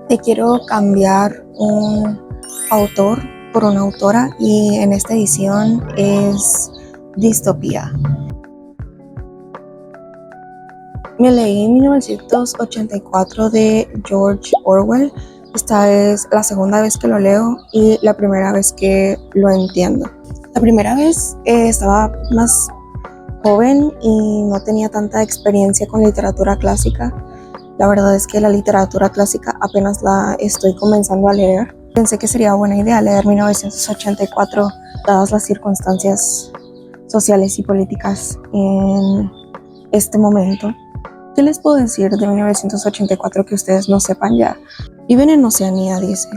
Te quiero cambiar un autor por una autora y en esta edición es Distopía. Me leí 1984 de George Orwell. Esta es la segunda vez que lo leo y la primera vez que lo entiendo. La primera vez estaba más joven y no tenía tanta experiencia con literatura clásica. La verdad es que la literatura clásica apenas la estoy comenzando a leer. Pensé que sería buena idea leer 1984 dadas las circunstancias sociales y políticas en este momento. ¿Qué les puedo decir de 1984 que ustedes no sepan ya? Viven en Oceanía, dice.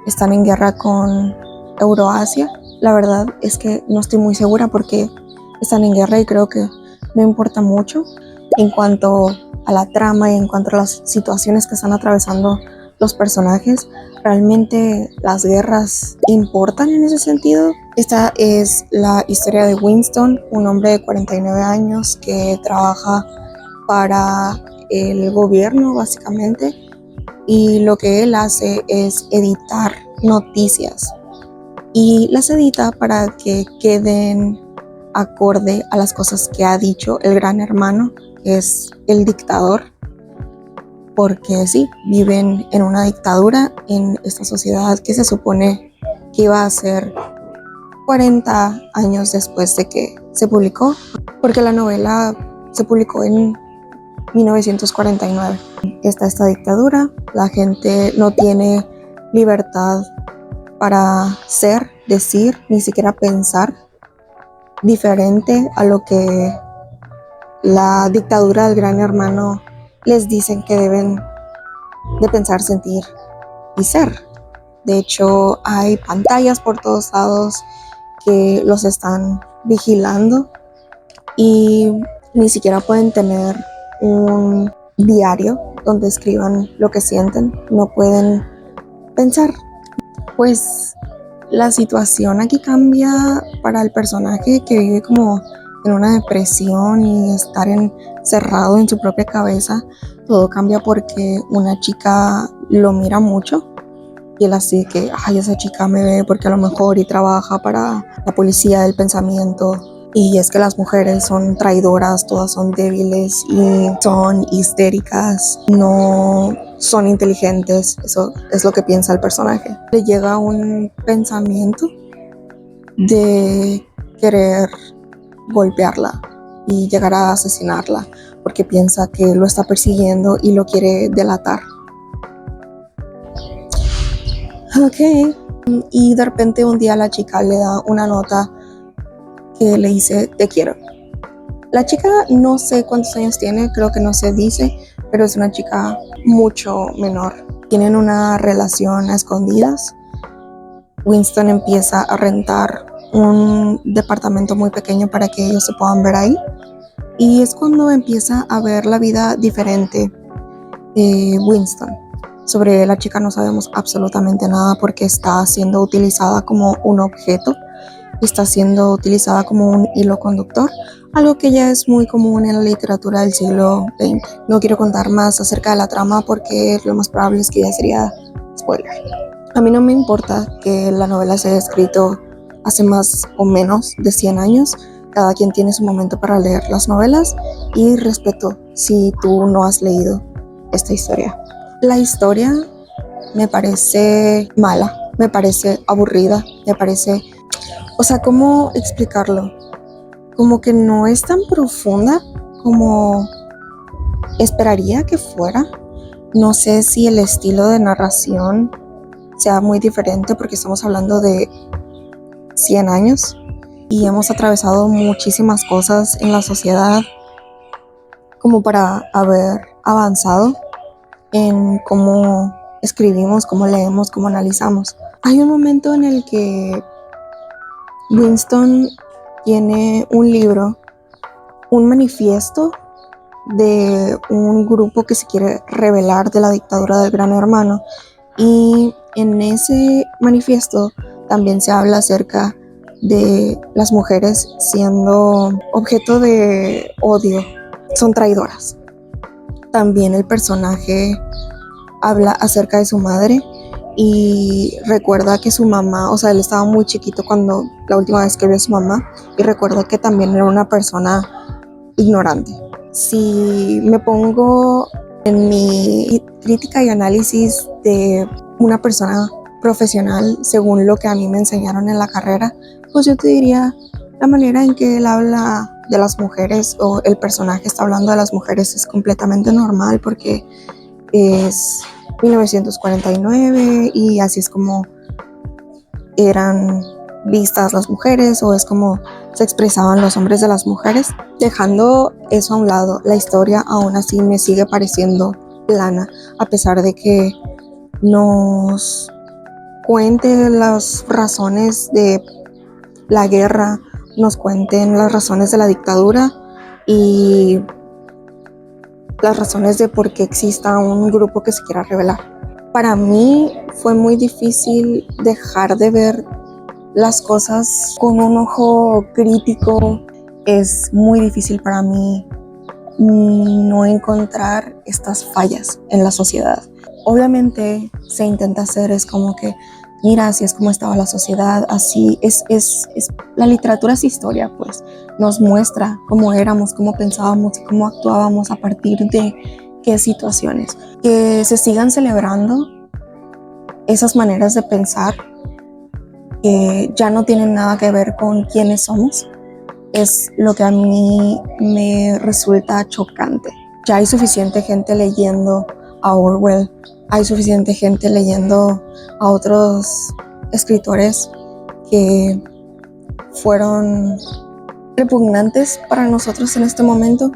Están en guerra con Euroasia. La verdad es que no estoy muy segura porque están en guerra y creo que no importa mucho en cuanto a la trama y en cuanto a las situaciones que están atravesando los personajes. ¿Realmente las guerras importan en ese sentido? Esta es la historia de Winston, un hombre de 49 años que trabaja para el gobierno básicamente, y lo que él hace es editar noticias y las edita para que queden acorde a las cosas que ha dicho el gran hermano, que es el dictador, porque sí, viven en una dictadura en esta sociedad que se supone que iba a ser 40 años después de que se publicó, porque la novela se publicó en 1949. Está esta dictadura, la gente no tiene libertad para ser, decir, ni siquiera pensar diferente a lo que la dictadura del gran hermano les dicen que deben de pensar, sentir y ser. De hecho, hay pantallas por todos lados que los están vigilando y ni siquiera pueden tener un diario donde escriban lo que sienten, no pueden pensar. Pues la situación aquí cambia para el personaje que vive como en una depresión y estar encerrado en su propia cabeza. Todo cambia porque una chica lo mira mucho y él así que, ay, esa chica me ve porque a lo mejor y trabaja para la policía del pensamiento. Y es que las mujeres son traidoras, todas son débiles y son histéricas, no son inteligentes. Eso es lo que piensa el personaje. Le llega un pensamiento de querer golpearla y llegar a asesinarla porque piensa que lo está persiguiendo y lo quiere delatar. Ok, y de repente un día la chica le da una nota que le dice te quiero. La chica no sé cuántos años tiene, creo que no se dice, pero es una chica mucho menor. Tienen una relación a escondidas. Winston empieza a rentar un departamento muy pequeño para que ellos se puedan ver ahí. Y es cuando empieza a ver la vida diferente de Winston. Sobre la chica no sabemos absolutamente nada porque está siendo utilizada como un objeto. Está siendo utilizada como un hilo conductor, algo que ya es muy común en la literatura del siglo XX. No quiero contar más acerca de la trama porque lo más probable es que ya sería spoiler. A mí no me importa que la novela se haya escrito hace más o menos de 100 años. Cada quien tiene su momento para leer las novelas y respeto si tú no has leído esta historia. La historia me parece mala, me parece aburrida, me parece... O sea, ¿cómo explicarlo? Como que no es tan profunda como esperaría que fuera. No sé si el estilo de narración sea muy diferente porque estamos hablando de 100 años y hemos atravesado muchísimas cosas en la sociedad como para haber avanzado en cómo escribimos, cómo leemos, cómo analizamos. Hay un momento en el que Winston tiene un libro, un manifiesto de un grupo que se quiere rebelar de la dictadura del gran hermano, y en ese manifiesto también se habla acerca de las mujeres siendo objeto de odio, son traidoras. También el personaje habla acerca de su madre y recuerda que su mamá, o sea, él estaba muy chiquito cuando la última vez que vio a su mamá y recuerda que también era una persona ignorante. Si me pongo en mi crítica y análisis de una persona profesional según lo que a mí me enseñaron en la carrera, pues yo te diría la manera en que él habla de las mujeres o el personaje está hablando de las mujeres es completamente normal porque es 1949 y así es como eran vistas las mujeres o es como se expresaban los hombres de las mujeres. Dejando eso a un lado, la historia aún así me sigue pareciendo plana, a pesar de que nos cuente las razones de la guerra, nos cuenten las razones de la dictadura y las razones de por qué exista un grupo que se quiera rebelar. Para mí fue muy difícil dejar de ver las cosas con un ojo crítico. Es muy difícil para mí no encontrar estas fallas en la sociedad. Obviamente se intenta hacer, es como que, mira, así es como estaba la sociedad, así es la literatura es historia, pues nos muestra cómo éramos, cómo pensábamos y cómo actuábamos a partir de qué situaciones. Que se sigan celebrando esas maneras de pensar que ya no tienen nada que ver con quiénes somos, es lo que a mí me resulta chocante. Ya hay suficiente gente leyendo a Orwell, hay suficiente gente leyendo a otros escritores que fueron repugnantes para nosotros en este momento,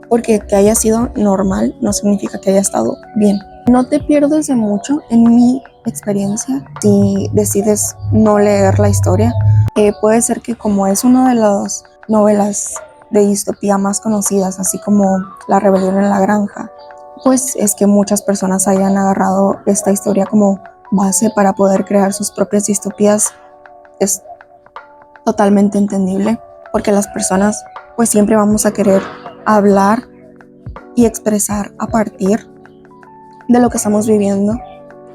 porque que haya sido normal no significa que haya estado bien. No te pierdes de mucho en mi experiencia si decides no leer la historia. Puede ser que como es una de las novelas de distopía más conocidas, así como La rebelión en la granja, pues es que muchas personas hayan agarrado esta historia como base para poder crear sus propias distopías. Es totalmente entendible, porque las personas pues siempre vamos a querer hablar y expresar a partir de lo que estamos viviendo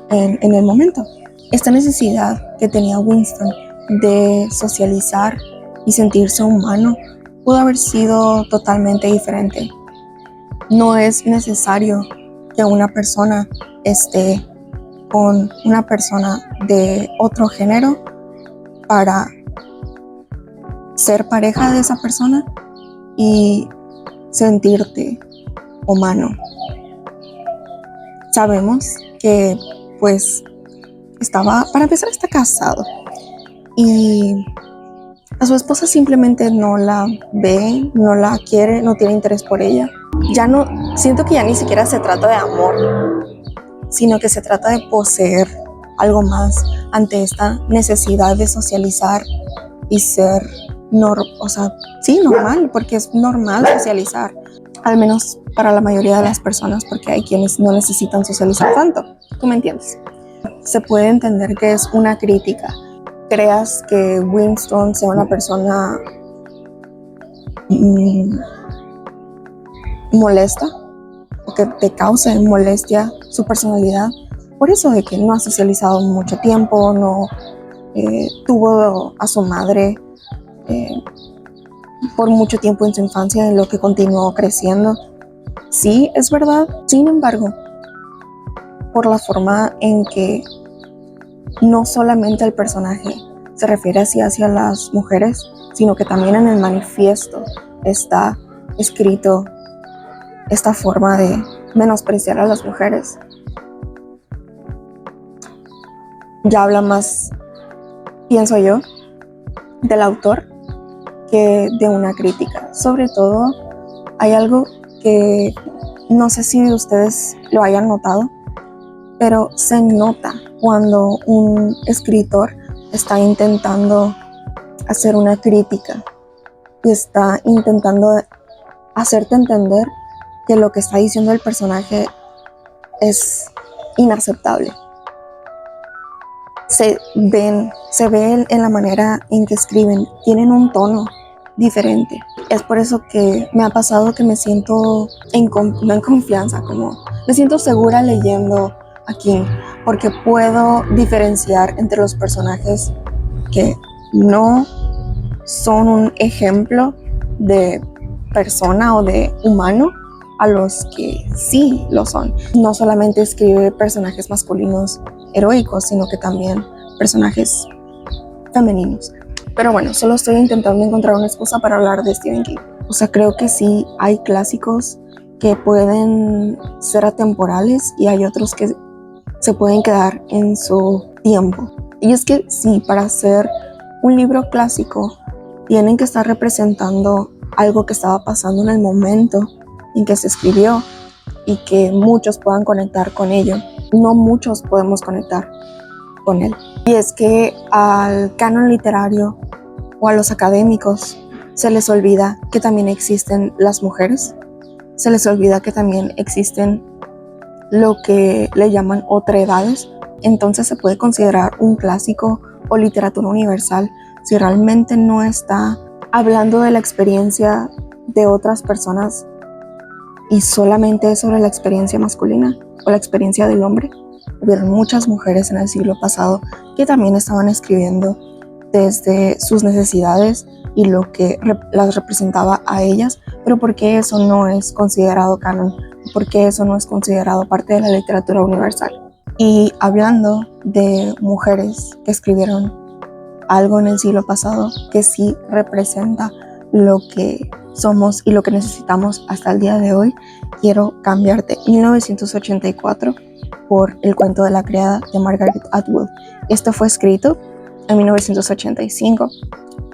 en el momento. Esta necesidad que tenía Winston de socializar y sentirse humano pudo haber sido totalmente diferente. No es necesario que una persona esté con una persona de otro género para ser pareja de esa persona y sentirte humano. Sabemos que pues para empezar está casado y a su esposa simplemente no la ve, no la quiere, no tiene interés por ella. Siento que ya ni siquiera se trata de amor, sino que se trata de poseer algo más ante esta necesidad de socializar y ser normal, porque es normal socializar, al menos para la mayoría de las personas, porque hay quienes no necesitan socializar tanto. ¿Tú me entiendes? Se puede entender que es una crítica. Creas que Winston sea una persona molesta o que te cause molestia su personalidad, por eso de que no ha socializado mucho tiempo, no tuvo a su madre por mucho tiempo en su infancia, en lo que continuó creciendo. Sí, es verdad. Sin embargo, por la forma en que no solamente el personaje se refiere así hacia las mujeres, sino que también en el manifiesto está escrito esta forma de menospreciar a las mujeres. Ya habla más, pienso yo, del autor que de una crítica. Sobre todo, hay algo que no sé si ustedes lo hayan notado, pero se nota cuando un escritor está intentando hacer una crítica y está intentando hacerte entender que lo que está diciendo el personaje es inaceptable. Se ve en la manera en que escriben, tienen un tono diferente. Es por eso que me ha pasado que me siento no en confianza, como Me siento segura leyendo a King porque puedo diferenciar entre los personajes que no son un ejemplo de persona o de humano a los que sí lo son. No solamente escribe personajes masculinos heroicos, sino que también personajes femeninos. Pero bueno, solo estoy intentando encontrar una excusa para hablar de Stephen King. O sea, creo que sí hay clásicos que pueden ser atemporales y hay otros que se pueden quedar en su tiempo. Y es que sí, para hacer un libro clásico tienen que estar representando algo que estaba pasando en el momento en que se escribió y que muchos puedan conectar con ello. No muchos podemos conectar con él. Y es que al canon literario o a los académicos se les olvida que también existen las mujeres, se les olvida que también existen lo que le llaman otredades. Entonces se puede considerar un clásico o literatura universal si realmente no está hablando de la experiencia de otras personas y solamente sobre la experiencia masculina o la experiencia del hombre. Hubieron muchas mujeres en el siglo pasado que también estaban escribiendo desde sus necesidades y lo que las representaba a ellas, pero ¿por qué eso no es considerado canon? ¿Por qué eso no es considerado parte de la literatura universal? Y hablando de mujeres que escribieron algo en el siglo pasado que sí representa lo que somos y lo que necesitamos hasta el día de hoy, quiero cambiarte 1984 por El cuento de la criada de Margaret Atwood. Esto fue escrito en 1985.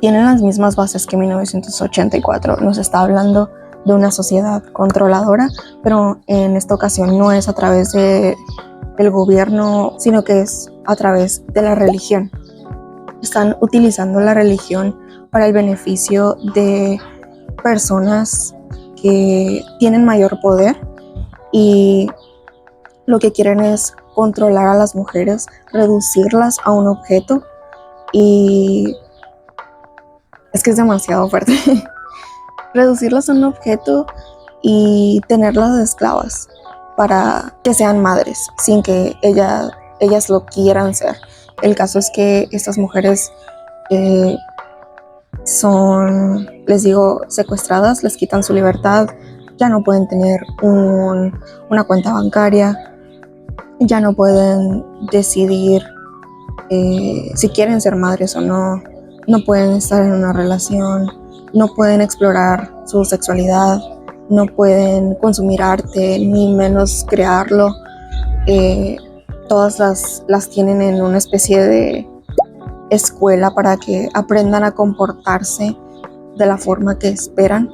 Tienen las mismas bases que 1984. Nos está hablando de una sociedad controladora, pero en esta ocasión no es a través del gobierno, sino que es a través de la religión. Están utilizando la religión para el beneficio de personas que tienen mayor poder y lo que quieren es controlar a las mujeres, reducirlas a un objeto, y es que es demasiado fuerte. Reducirlas a un objeto y tenerlas de esclavas para que sean madres sin que ellas lo quieran ser. El caso es que estas mujeres son, les digo, secuestradas, les quitan su libertad, ya no pueden tener una cuenta bancaria, ya no pueden decidir si quieren ser madres o no, no pueden estar en una relación, no pueden explorar su sexualidad, no pueden consumir arte, ni menos crearlo. Todas las tienen en una especie de escuela para que aprendan a comportarse de la forma que esperan.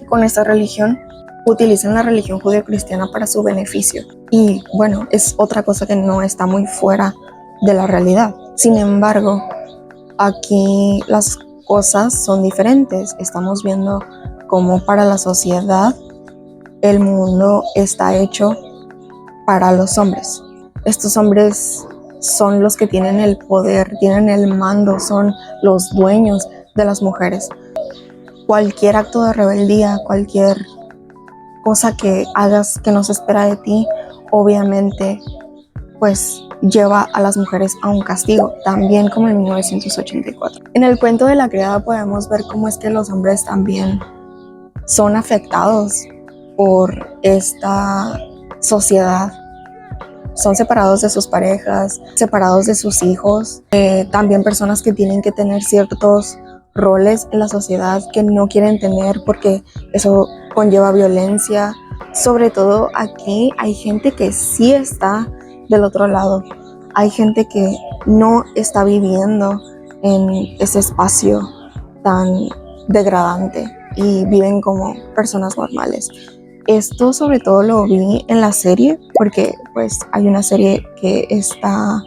Con esta religión utilizan la religión judeocristiana para su beneficio. Y bueno, es otra cosa que no está muy fuera de la realidad. Sin embargo, aquí las cosas son diferentes. Estamos viendo cómo para la sociedad el mundo está hecho para los hombres. Estos hombres son los que tienen el poder, tienen el mando, son los dueños de las mujeres. Cualquier acto de rebeldía, cualquier cosa que hagas que no se espera de ti, obviamente pues lleva a las mujeres a un castigo, también como en 1984. En el cuento de la criada podemos ver cómo es que los hombres también son afectados por esta sociedad. Son separados de sus parejas, separados de sus hijos, también personas que tienen que tener ciertos roles en la sociedad que no quieren tener porque eso conlleva violencia. Sobre todo aquí hay gente que sí está del otro lado, hay gente que no está viviendo en ese espacio tan degradante y viven como personas normales. Esto sobre todo lo vi en la serie porque pues hay una serie que está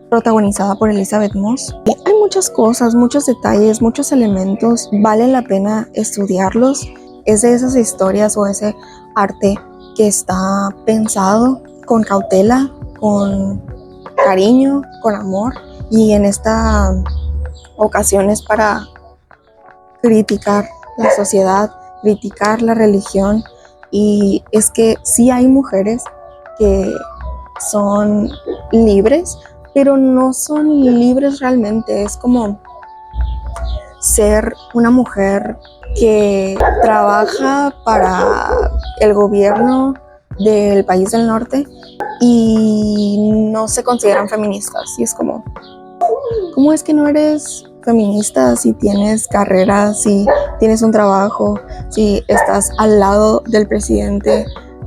protagonizada por Elizabeth Moss. Y hay muchas cosas, muchos detalles, muchos elementos, vale la pena estudiarlos. Es de esas historias o ese arte que está pensado con cautela, con cariño, con amor, y en esta ocasión es para criticar la sociedad, criticar la religión. Y es que sí hay mujeres que son libres, pero no son libres realmente. Es como ser una mujer que trabaja para el gobierno del país del norte y no se consideran feministas. Y es como, ¿cómo es que no eres feminista si tienes carreras, si tienes un trabajo, si estás al lado del presidente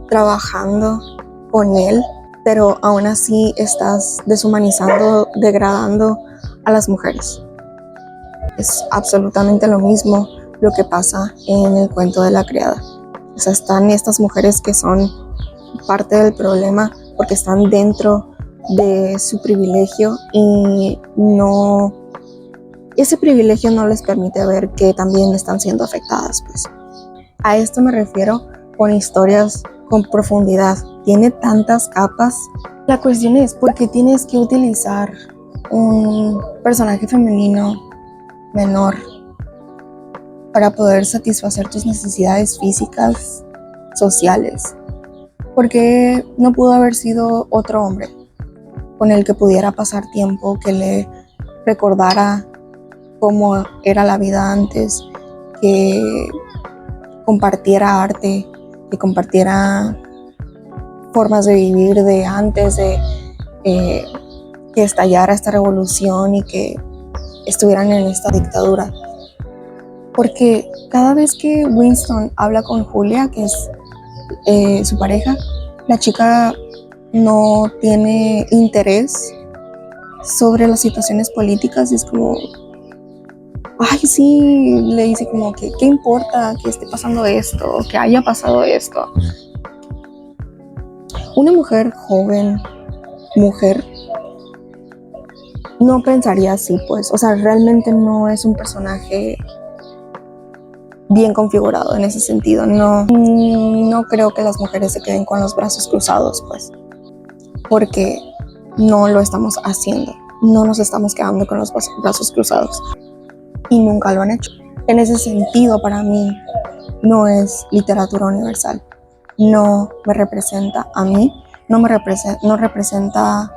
trabajando con él, pero aún así estás deshumanizando, degradando a las mujeres? Es absolutamente lo mismo lo que pasa en el cuento de la criada. O sea, están estas mujeres que son parte del problema porque están dentro de su privilegio y ese privilegio no les permite ver que también están siendo afectadas, pues. A esto me refiero con historias con profundidad. Tiene tantas capas. La cuestión es por qué tienes que utilizar un personaje femenino menor para poder satisfacer tus necesidades físicas, sociales. ¿Por qué no pudo haber sido otro hombre con el que pudiera pasar tiempo, que le recordara cómo era la vida antes, que compartiera arte, que compartiera formas de vivir de antes de que estallara esta revolución y que estuvieran en esta dictadura? Porque cada vez que Winston habla con Julia, que es su pareja, la chica no tiene interés sobre las situaciones políticas y es como, ay, sí, le dice como que, ¿qué importa que esté pasando esto, que haya pasado esto? Una mujer joven, mujer, no pensaría así, pues. O sea, realmente no es un personaje bien configurado en ese sentido. No creo que las mujeres se queden con los brazos cruzados, pues, porque no lo estamos haciendo. No nos estamos quedando con los brazos cruzados y nunca lo han hecho. En ese sentido, para mí, no es literatura universal. No me representa a mí, no representa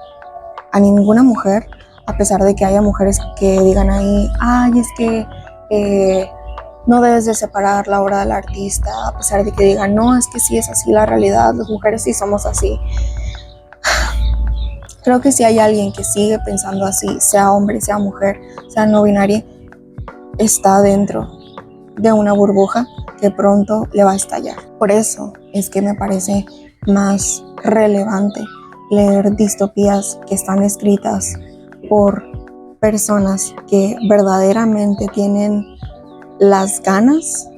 a ninguna mujer, a pesar de que haya mujeres que digan ahí, ay, es que no debes de separar la obra del artista, a pesar de que digan, no, es que sí es así la realidad, las mujeres sí somos así. Creo que si hay alguien que sigue pensando así, sea hombre, sea mujer, sea no binaria, está dentro de una burbuja que pronto le va a estallar. Por eso es que me parece más relevante leer distopías que están escritas por personas que verdaderamente tienen las ganas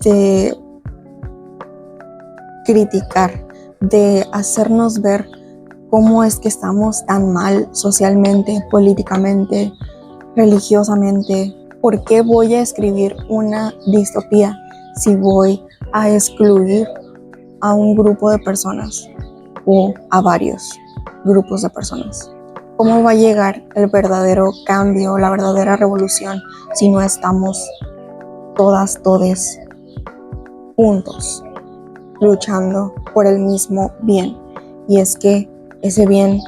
de criticar, de hacernos ver cómo es que estamos tan mal socialmente, políticamente, religiosamente. ¿Por qué voy a escribir una distopía si voy a excluir a un grupo de personas o a varios grupos de personas? ¿Cómo va a llegar el verdadero cambio, la verdadera revolución si no estamos todas, todes juntos, luchando por el mismo bien? Y es que ese bien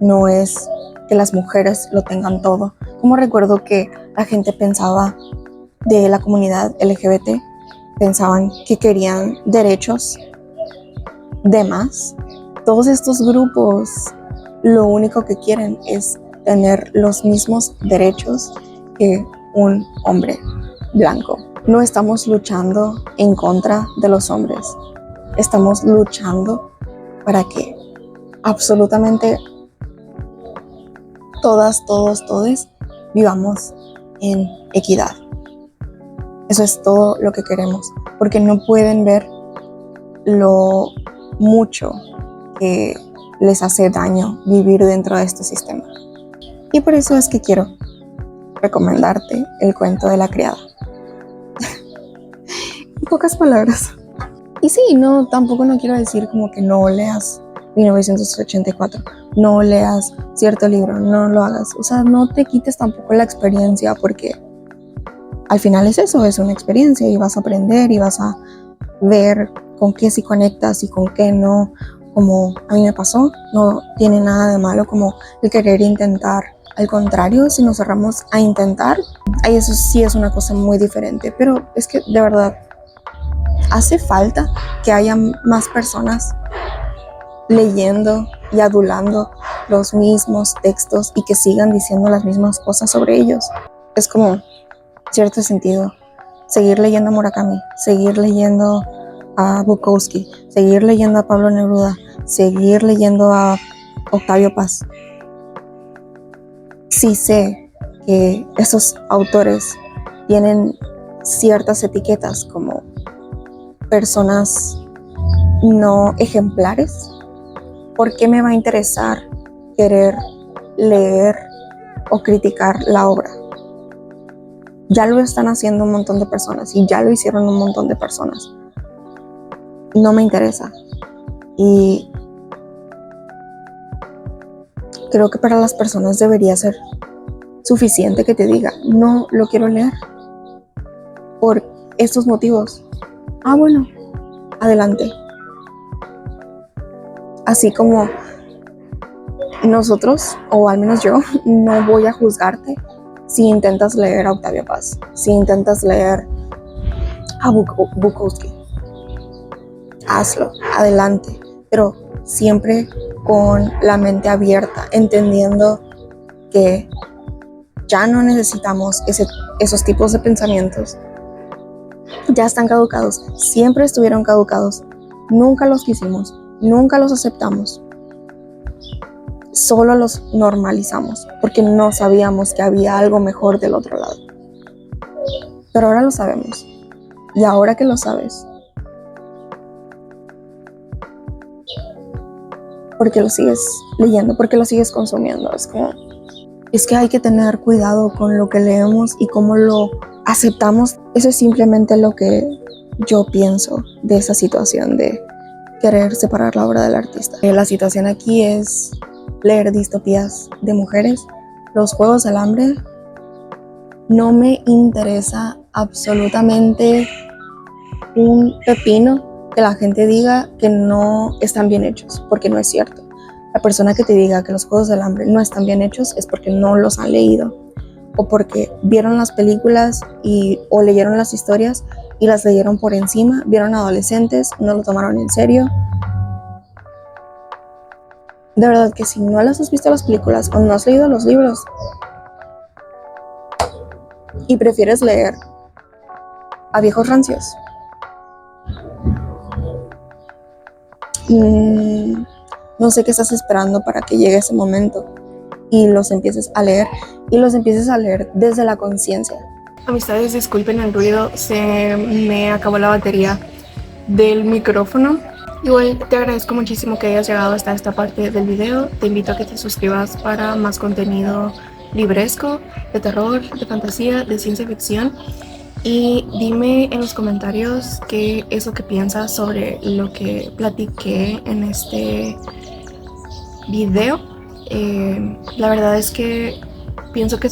no es que las mujeres lo tengan todo. Como recuerdo que la gente pensaba de la comunidad LGBT, pensaban que querían derechos de más. Todos estos grupos lo único que quieren es tener los mismos derechos que un hombre blanco. No estamos luchando en contra de los hombres, estamos luchando para que absolutamente todas, todos, todes vivamos en equidad. Eso es todo lo que queremos, porque no pueden ver lo mucho que les hace daño vivir dentro de este sistema. Y por eso es que quiero recomendarte el cuento de la criada. En pocas palabras. Y sí, tampoco no quiero decir como que no leas 1984, no leas cierto libro, no lo hagas. O sea, no te quites tampoco la experiencia, porque al final es eso, es una experiencia y vas a aprender y vas a ver con qué sí conectas y con qué no. como a mí me pasó. No tiene nada de malo como el querer intentar. Al contrario, si nos cerramos a intentar, ahí eso sí es una cosa muy diferente. Pero es que de verdad hace falta que haya más personas leyendo y adulando los mismos textos y que sigan diciendo las mismas cosas sobre ellos. Es como cierto sentido seguir leyendo a Murakami, seguir leyendo a Bukowski, seguir leyendo a Pablo Neruda, seguir leyendo a Octavio Paz. Sí sé que esos autores tienen ciertas etiquetas como personas no ejemplares. ¿Por qué me va a interesar querer leer o criticar la obra? Ya lo están haciendo un montón de personas y ya lo hicieron un montón de personas. No me interesa. Y creo que para las personas debería ser suficiente que te diga, no lo quiero leer por estos motivos. Ah, bueno, adelante. Así como nosotros, o al menos yo, no voy a juzgarte si intentas leer a Octavio Paz, si intentas leer a Bukowski. Hazlo, adelante, pero siempre con la mente abierta, entendiendo que ya no necesitamos esos tipos de pensamientos. Ya están caducados, siempre estuvieron caducados, nunca los quisimos, nunca los aceptamos. Solo los normalizamos porque no sabíamos que había algo mejor del otro lado. Pero ahora lo sabemos. Y ahora que lo sabes, ¿por qué lo sigues leyendo? ¿Por qué lo sigues consumiendo? Es que hay que tener cuidado con lo que leemos y cómo lo aceptamos. Eso es simplemente lo que yo pienso de esa situación de querer separar la obra del artista. La situación aquí es leer distopías de mujeres. Los Juegos del Hambre no me interesa absolutamente un pepino que la gente diga que no están bien hechos, porque no es cierto. La persona que te diga que los Juegos del Hambre no están bien hechos es porque no los han leído o porque vieron las películas o leyeron las historias y las leyeron por encima, vieron adolescentes, no lo tomaron en serio. De verdad que si no las has visto las películas o no has leído los libros y prefieres leer a viejos rancios, no sé qué estás esperando para que llegue ese momento y los empieces a leer desde la conciencia. Amistades, disculpen el ruido, se me acabó la batería del micrófono. Igual te agradezco muchísimo que hayas llegado hasta esta parte del video. Te invito a que te suscribas para más contenido libresco, de terror, de fantasía, de ciencia ficción. Y dime en los comentarios qué es lo que piensas sobre lo que platiqué en este video. La verdad es que pienso que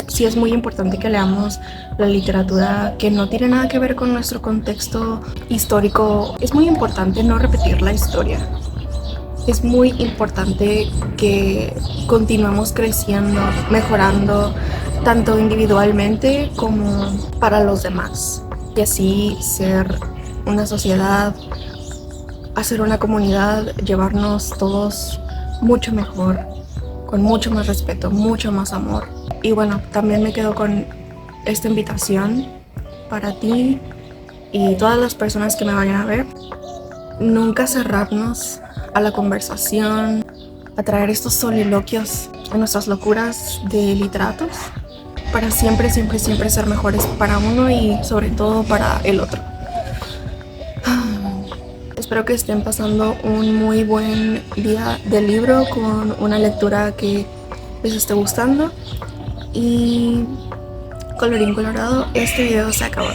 sí es muy importante que leamos la literatura que no tiene nada que ver con nuestro contexto histórico. Es muy importante no repetir la historia. Es muy importante que continuemos creciendo, mejorando, tanto individualmente como para los demás. Y así ser una sociedad, hacer una comunidad, llevarnos todos mucho mejor, con mucho más respeto, mucho más amor. Y bueno, también me quedo con esta invitación para ti y todas las personas que me vayan a ver. Nunca cerrarnos a la conversación, a traer estos soliloquios a nuestras locuras de literatos, para siempre, siempre, siempre ser mejores para uno y sobre todo para el otro. Espero que estén pasando un muy buen día del libro con una lectura que les esté gustando. Y colorín colorado, este video se acabó.